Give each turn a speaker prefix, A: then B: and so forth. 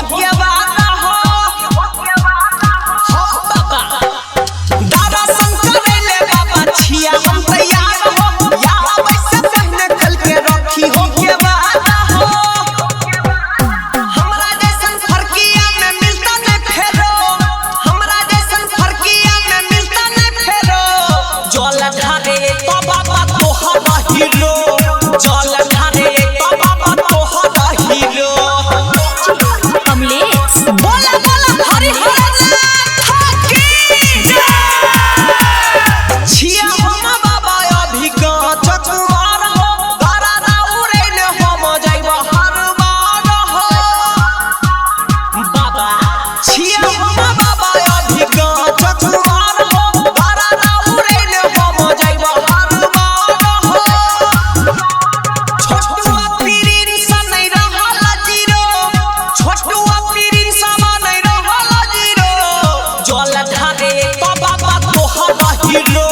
A: के वादा हो बाबा दादा शंकर ले बाबा छिया हम तैयार हो या वैसे पहले कल के रखी हो के वादा हो हमरा जैसन फरकिया में मिलता नहीं फेरो हमरा जैसन फरकिया में मिलता नहीं फेरो जल ढारे तो बाबा तोहरा हीरो जल ढारे तो बाबा तोहरा हीरो
B: कमलेश
A: बोला बोला हरि हर थकी छिया हम बाबा अभी कांच कुमार हो तारा राउरे ने हम जाइब हर बार हो बाबा छिया हम बाबा अभी कांच कुमार हो तारा राउरे ने हम जाइब हर बार हो छोटुआ पीरिन सा नहीं रहल जीरो छोटुआ पीरिन सा नहीं रहल जीरो जल ढारे तो बाबा तोहरा हीरो